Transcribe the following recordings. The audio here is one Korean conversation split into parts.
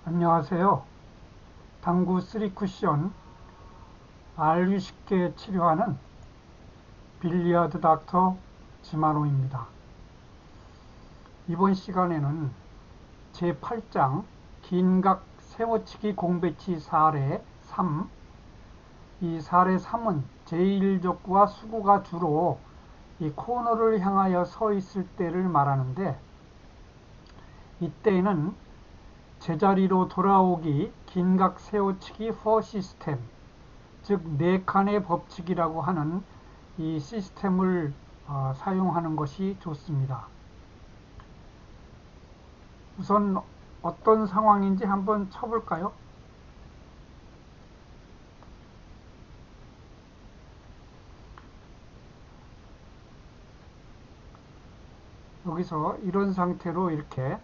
안녕하세요. 당구 3 쿠션 알기 쉽게 치료하는 빌리아드 닥터 지마노입니다. 이번 시간에는 제8장 긴각 세워치기 공배치 사례 3, 이 사례 3은 제1족구와 수구가 주로 이 코너를 향하여 서 있을 때를 말하는데, 이때에는 제자리로 돌아오기 긴각 세워치기 퍼 시스템, 즉 네 칸의 법칙이라고 하는 이 시스템을 사용하는 것이 좋습니다. 우선 어떤 상황인지 한번 쳐볼까요? 여기서 이런 상태로 이렇게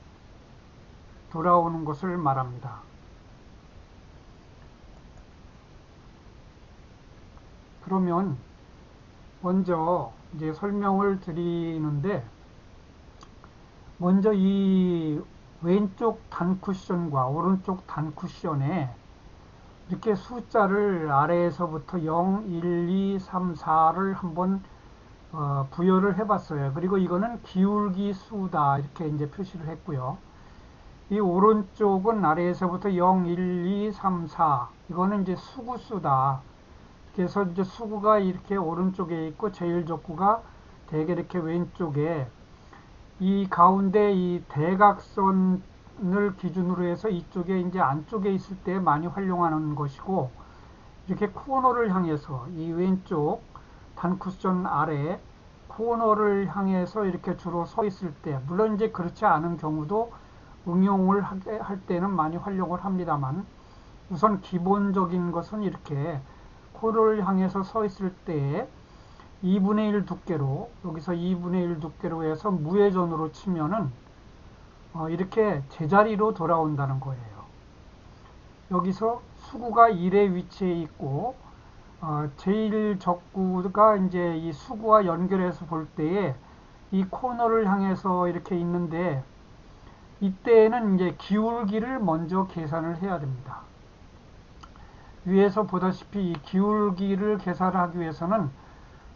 돌아오는 것을 말합니다. 그러면 먼저 이제 설명을 드리는데, 먼저 이 왼쪽 단 쿠션과 오른쪽 단 쿠션에 이렇게 숫자를 아래에서부터 0, 1, 2, 3, 4를 한번 부여를 해봤어요. 그리고 이거는 기울기 수다 이렇게 이제 표시를 했고요. 이 오른쪽은 아래에서부터 0, 1, 2, 3, 4 이거는 이제 수구수다. 그래서 이제 수구가 이렇게 오른쪽에 있고 제1족구가 대개 이렇게 왼쪽에, 이 가운데 이 대각선을 기준으로 해서 이쪽에 이제 안쪽에 있을 때 많이 활용하는 것이고, 이렇게 코너를 향해서 이 왼쪽 단쿠션 아래 코너를 향해서 이렇게 주로 서 있을 때, 물론 이제 그렇지 않은 경우도 응용을 할 때는 많이 활용을 합니다만, 우선 기본적인 것은 이렇게 코너를 향해서 서 있을 때에 2분의 1 두께로, 여기서 2분의 1 두께로 해서 무회전으로 치면은 이렇게 제자리로 돌아온다는 거예요. 여기서 수구가 1의 위치에 있고, 제1적구가 이제 이 수구와 연결해서 볼 때에 이 코너를 향해서 이렇게 있는데, 이때에는 이제 기울기를 먼저 계산을 해야 됩니다. 위에서 보다시피 이 기울기를 계산하기 위해서는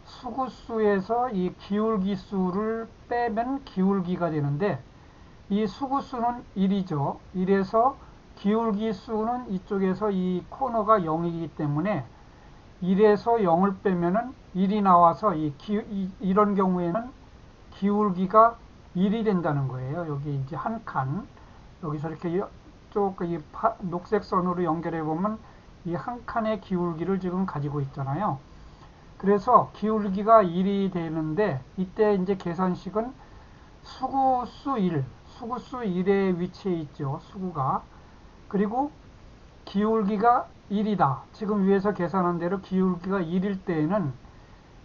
수구수에서 이 기울기 수를 빼면 기울기가 되는데, 이 수구수는 1이죠. 1에서 기울기 수는 이쪽에서 이 코너가 0이기 때문에 1에서 0을 빼면은 1이 나와서 이런 경우에는 기울기가 1이 된다는 거예요. 여기 이제 한 칸, 여기서 이렇게 쭉 이 녹색 선으로 연결해 보면 이 한 칸의 기울기를 지금 가지고 있잖아요. 그래서 기울기가 1이 되는데, 이때 이제 계산식은 수구수 1, 수구수 1의 위치에 있죠. 수구가. 그리고 기울기가 1이다. 지금 위에서 계산한 대로 기울기가 1일 때에는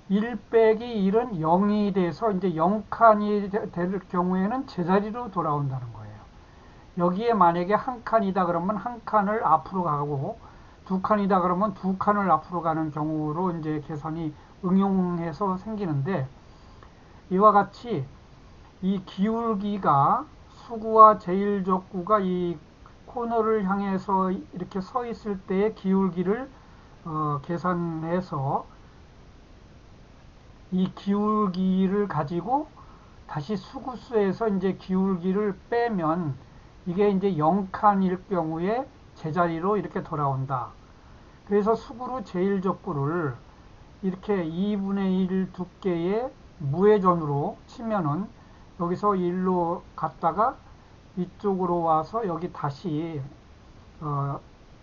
1 빼기 1은 0이 돼서 이제 0칸이 될 경우에는 제자리로 돌아온다는 거예요. 여기에 만약에 한 칸이다 그러면 한 칸을 앞으로 가고, 두 칸이다 그러면 두 칸을 앞으로 가는 경우로 이제 계산이 응용해서 생기는데, 이와 같이 이 기울기가 수구와 제1족구가 이 코너를 향해서 이렇게 서 있을 때의 기울기를 계산해서 이 기울기를 가지고 다시 수구수에서 이제 기울기를 빼면 이게 이제 0칸일 경우에 제자리로 이렇게 돌아온다. 그래서 수구로 제1족구를 이렇게 2분의 1 두께의 무회전으로 치면은 여기서 1로 갔다가 이쪽으로 와서 여기 다시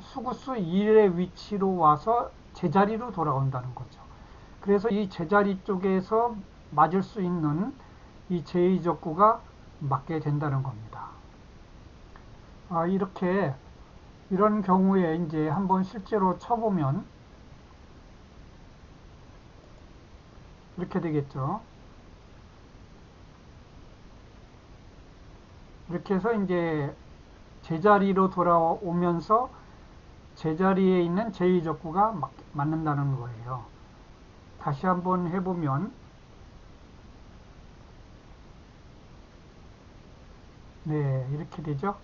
수구수 1의 위치로 와서 제자리로 돌아온다는 거죠. 그래서 이 제자리 쪽에서 맞을 수 있는 이 제2적구가 맞게 된다는 겁니다. 이렇게 이런 경우에 이제 한번 실제로 쳐보면 이렇게 되겠죠. 이렇게 해서 이제 제자리로 돌아오면서 제자리에 있는 제2적구가 맞는다는 거예요. 다시 한번 해보면, 네, 이렇게 되죠.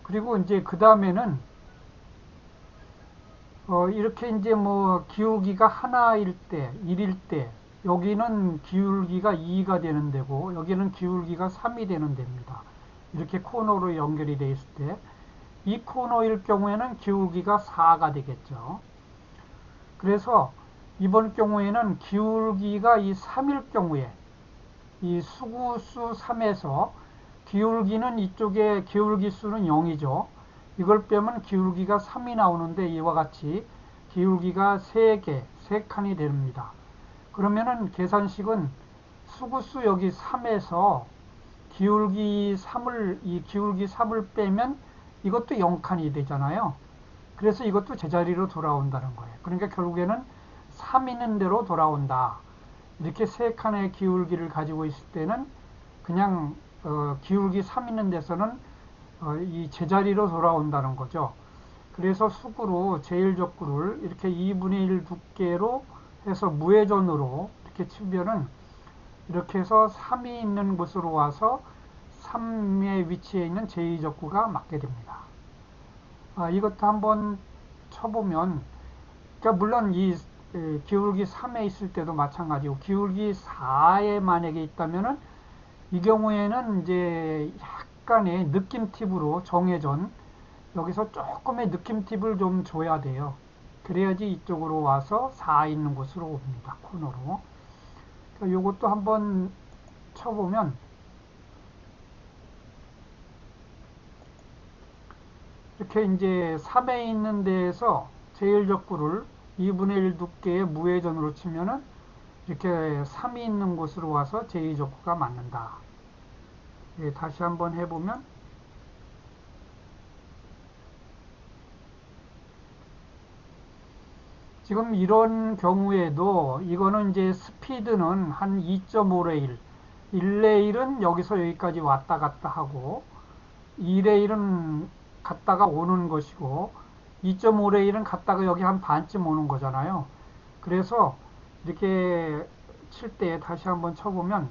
그리고 이제 그 다음에는 이렇게 이제 뭐 기울기가 하나일 때, 1일 때, 여기는 기울기가 2가 되는 데고, 여기는 기울기가 3이 되는 데입니다. 이렇게 코너로 연결이 되어 있을 때, 이 코너일 경우에는 기울기가 4가 되겠죠. 그래서 이번 경우에는 기울기가 이 3일 경우에, 이 수구수 3에서 기울기는 이쪽에 기울기 수는 0이죠. 이걸 빼면 기울기가 3이 나오는데 이와 같이 기울기가 3개, 3칸이 됩니다. 그러면은 계산식은 수구수 여기 3에서 이 기울기 3을 빼면 이것도 0칸이 되잖아요. 그래서 이것도 제자리로 돌아온다는 거예요. 그러니까 결국에는 3 있는 대로 돌아온다. 이렇게 3칸의 기울기를 가지고 있을 때는 그냥 기울기 3 있는 데서는 이 제자리로 돌아온다는 거죠. 그래서 수구로 제1적구를 이렇게 2분의 1 두께로 해서 무회전으로 이렇게 치면은 이렇게 해서 3이 있는 곳으로 와서 3의 위치에 있는 제2적구가 맞게 됩니다. 이것도 한번 쳐보면, 그러니까 물론 이 기울기 3에 있을 때도 마찬가지고 기울기 4에 만약에 있다면은 이 경우에는 이제 약간의 느낌 팁으로 정회전, 여기서 조금의 느낌 팁을 좀 줘야 돼요. 그래야지 이쪽으로 와서 4 있는 곳으로 옵니다. 코너로. 그러니까 이것도 한번 쳐보면 이렇게 이제 3에 있는 데에서 제1적구를 2분의 1 두께의 무회전으로 치면은 이렇게 3이 있는 곳으로 와서 제2적구가 맞는다. 예, 다시 한번 해보면 지금 이런 경우에도 이거는 이제 스피드는 한 2.5레일, 1레일은 여기서 여기까지 왔다 갔다 하고 2레일은 갔다가 오는 것이고 2.5레일은 갔다가 여기 한 반쯤 오는 거잖아요. 그래서 이렇게 칠 때 다시 한번 쳐보면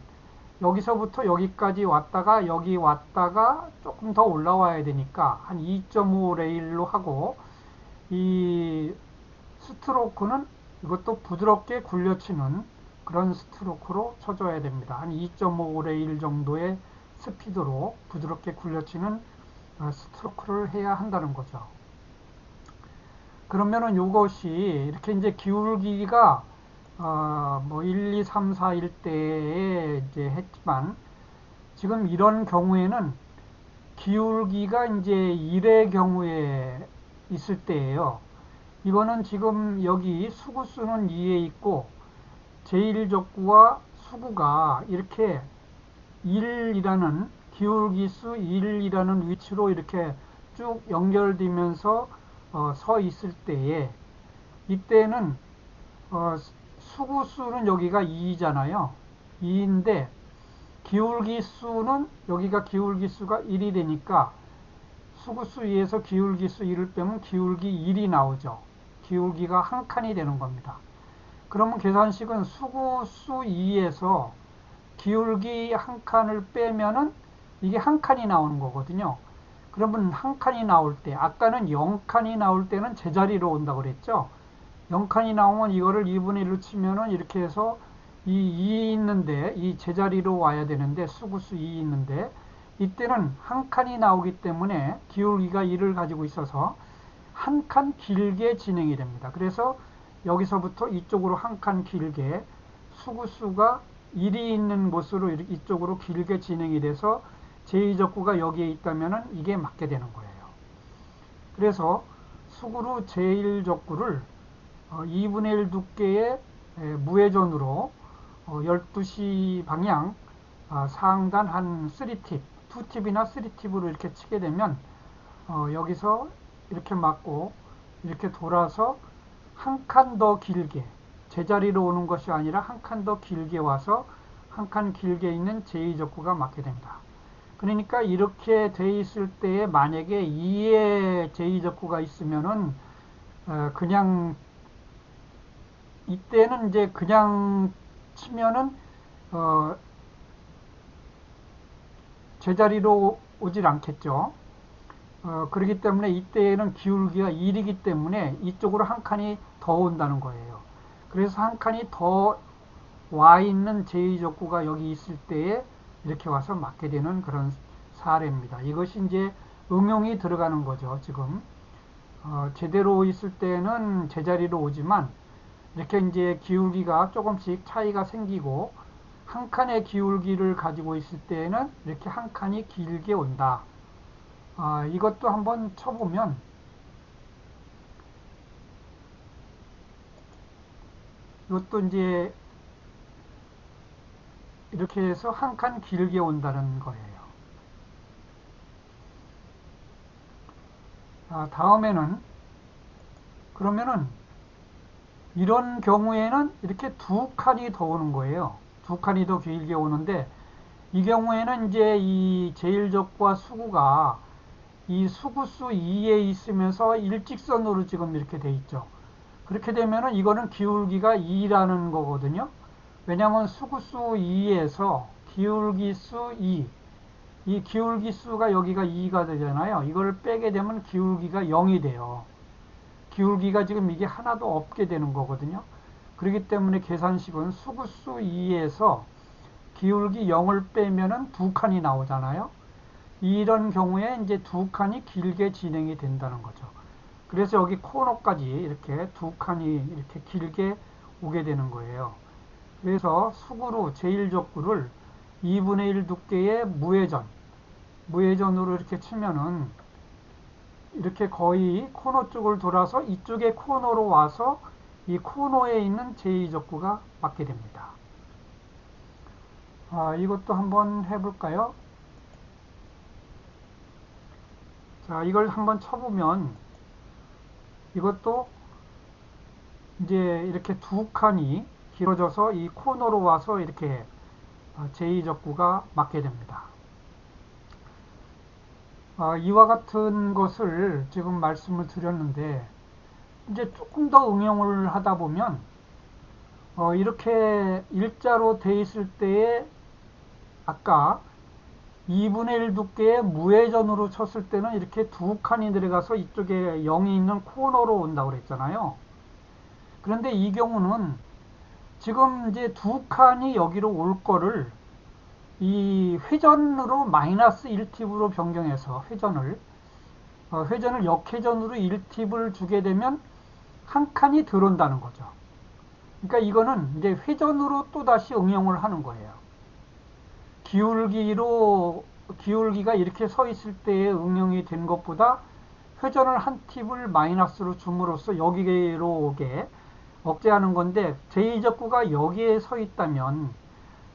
여기서부터 여기까지 왔다가 여기 왔다가 조금 더 올라와야 되니까 한 2.5레일로 하고 이 스트로크는 이것도 부드럽게 굴려치는 그런 스트로크로 쳐줘야 됩니다. 한 2.5레일 정도의 스피드로 부드럽게 굴려치는 스트로크를 해야 한다는 거죠. 그러면은 이것이 이렇게 이제 기울기가 뭐 1, 2, 3, 4일 때에 이제 했지만 지금 이런 경우에는 기울기가 이제 1의 경우에 있을 때예요. 이거는 지금 여기 수구수는 2에 있고 제1적구와 수구가 이렇게 1이라는 기울기수 1이라는 위치로 이렇게 쭉 연결되면서 서 있을 때에 이때는 수구수는 여기가 2잖아요. 2인데 기울기수는 여기가 기울기수가 1이 되니까 수구수 2에서 기울기수 1을 빼면 기울기 1이 나오죠. 기울기가 한 칸이 되는 겁니다. 그러면 계산식은 수구수 2에서 기울기 한 칸을 빼면은 이게 한 칸이 나오는 거거든요. 그러면 한 칸이 나올 때, 아까는 0칸이 나올 때는 제자리로 온다고 그랬죠. 0칸이 나오면 이거를 2분의 1로 치면은 이렇게 해서 이 2 있는데, 이 제자리로 와야 되는데, 수구수 2 있는데, 이때는 한 칸이 나오기 때문에 기울기가 1을 가지고 있어서 한 칸 길게 진행이 됩니다. 그래서 여기서부터 이쪽으로 한 칸 길게 수구수가 1이 있는 곳으로 이쪽으로 길게 진행이 돼서 제2적구가 여기에 있다면 이게 맞게 되는 거예요. 그래서 수구로 제1적구를 2분의 1 두께의 무회전으로 12시 방향 상단 한 3팁, 2팁이나 3팁으로 이렇게 치게 되면 여기서 이렇게 맞고 이렇게 돌아서 한 칸 더 길게 제자리로 오는 것이 아니라 한 칸 더 길게 와서 한 칸 길게 있는 제2적구가 맞게 됩니다. 그러니까 이렇게 돼 있을 때에 만약에 2의 제2적구가 있으면은 그냥 이때는 이제 그냥 치면은 제자리로 오질 않겠죠. 그렇기 때문에 이때에는 기울기가 1이기 때문에 이쪽으로 한 칸이 더 온다는 거예요. 그래서 한 칸이 더 와 있는 제2족구가 여기 있을 때에 이렇게 와서 맞게 되는 그런 사례입니다. 이것이 이제 응용이 들어가는 거죠. 지금 제대로 있을 때는 제자리로 오지만 이렇게 이제 기울기가 조금씩 차이가 생기고 한 칸의 기울기를 가지고 있을 때에는 이렇게 한 칸이 길게 온다. 이것도 한번 쳐보면 이것도 이제 이렇게 해서 한 칸 길게 온다는 거예요. 다음에는 그러면은 이런 경우에는 이렇게 두 칸이 더 오는 거예요. 두 칸이 더 길게 오는데 이 경우에는 이제 이 제일적과 수구가 이 수구수 2에 있으면서 일직선으로 지금 이렇게 돼 있죠. 그렇게 되면은 이거는 기울기가 2라는 거거든요. 왜냐하면 수구수 2에서 기울기수 2, 이 기울기수가 여기가 2가 되잖아요. 이걸 빼게 되면 기울기가 0이 돼요. 기울기가 지금 이게 하나도 없게 되는 거거든요. 그렇기 때문에 계산식은 수구수 2에서 기울기 0을 빼면은 두 칸이 나오잖아요. 이런 경우에 이제 두 칸이 길게 진행이 된다는 거죠. 그래서 여기 코너까지 이렇게 두 칸이 이렇게 길게 오게 되는 거예요. 그래서 수구로 제1족구를 2분의 1 두께의 무회전으로 이렇게 치면은 이렇게 거의 코너 쪽을 돌아서 이쪽에 코너로 와서 이 코너에 있는 제2족구가 맞게 됩니다. 이것도 한번 해볼까요? 자, 이걸 한번 쳐보면 이것도 이제 이렇게 두 칸이 길어져서 이 코너로 와서 이렇게 제2족구가 맞게 됩니다. 이와 같은 것을 지금 말씀을 드렸는데 이제 조금 더 응용을 하다 보면 이렇게 일자로 돼 있을 때에 아까 2분의 1 두께의 무회전으로 쳤을 때는 이렇게 두 칸이 들어가서 이쪽에 0이 있는 코너로 온다고 그랬잖아요. 그런데 이 경우는 지금 이제 두 칸이 여기로 올 거를 이 회전으로 마이너스 1팁으로 변경해서 회전을 역회전으로 1팁을 주게 되면 한 칸이 들어온다는 거죠. 그러니까 이거는 이제 회전으로 또 다시 응용을 하는 거예요. 기울기가 이렇게 서 있을 때에 응용이 된 것보다 회전을 한 팁을 마이너스로 줌으로써 여기로 오게 억제하는 건데 제2적구가 여기에 서 있다면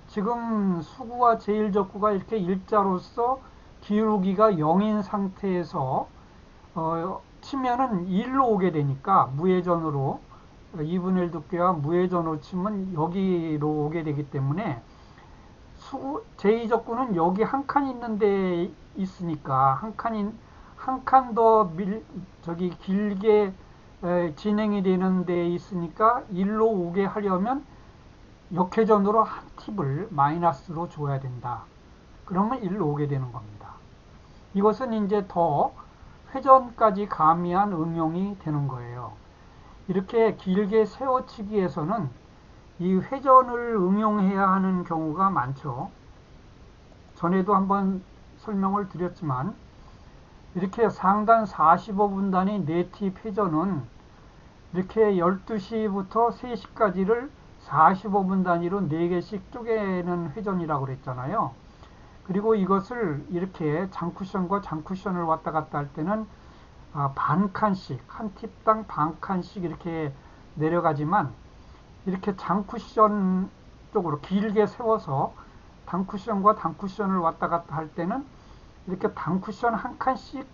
지금 수구와 제1적구가 이렇게 일자로서 기울기가 0인 상태에서 치면은 1로 오게 되니까 무회전으로 2분의 1 두께와 무회전으로 치면 여기로 오게 되기 때문에 제2적구는 여기 한 칸 있는데 있으니까 한 칸 더 저기 길게 진행이 되는 데 있으니까 1로 오게 하려면 역회전으로 한 팁을 마이너스로 줘야 된다. 그러면 1로 오게 되는 겁니다. 이것은 이제 더 회전까지 가미한 응용이 되는 거예요. 이렇게 길게 세워치기에서는 이 회전을 응용해야 하는 경우가 많죠. 전에도 한번 설명을 드렸지만 이렇게 상단 45분단위 네팁 회전은 이렇게 12시부터 3시까지를 45분 단위로 4개씩 쪼개는 회전이라고 그랬잖아요. 그리고 이것을 이렇게 장쿠션과 장쿠션을 왔다 갔다 할 때는 반 칸씩, 한 팁당 반 칸씩 이렇게 내려가지만 이렇게 장쿠션 쪽으로 길게 세워서 단쿠션과 단쿠션을 왔다 갔다 할 때는 이렇게 단쿠션 한 칸씩,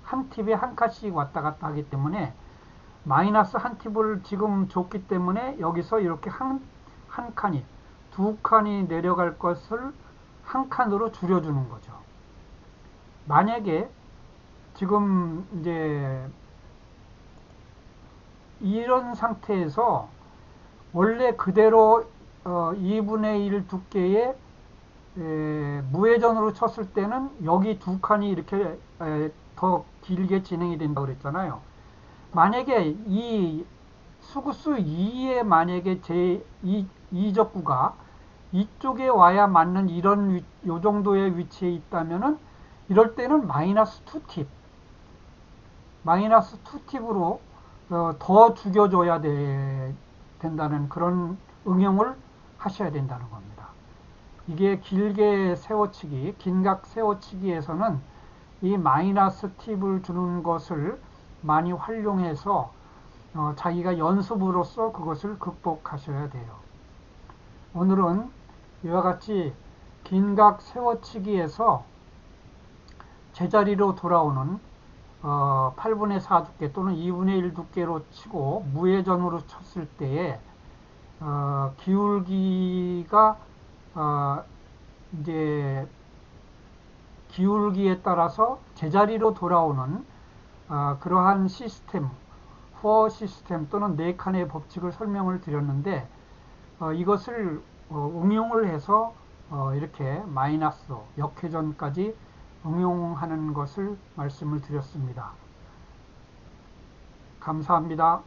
한 팁에 한 칸씩 왔다 갔다 하기 때문에 마이너스 한 팁을 지금 줬기 때문에 여기서 이렇게 한 칸이, 두 칸이 내려갈 것을 한 칸으로 줄여주는 거죠. 만약에 지금 이제 이런 상태에서 원래 그대로 2분의 1 두께의 무회전으로 쳤을 때는 여기 두 칸이 이렇게 더 길게 진행이 된다고 그랬잖아요. 만약에 이 수구수 2에 만약에 이적구가 이쪽에 와야 맞는 요 정도의 위치에 있다면은 이럴 때는 마이너스 2팁, 마이너스 2팁으로 더 죽여줘야 된다는 그런 응용을 하셔야 된다는 겁니다. 이게 길게 세워치기, 긴각 세워치기에서는 이 마이너스 팁을 주는 것을 많이 활용해서 자기가 연습으로서 그것을 극복하셔야 돼요. 오늘은 이와 같이 긴각 세워치기에서 제자리로 돌아오는 8분의 4 두께 또는 2분의 1 두께로 치고 무회전으로 쳤을 때에 기울기가 이제 기울기에 따라서 제자리로 돌아오는 그러한 시스템, 후어 시스템 또는 네 칸의 법칙을 설명을 드렸는데 이것을 응용을 해서 이렇게 마이너스 역회전까지 응용하는 것을 말씀을 드렸습니다. 감사합니다.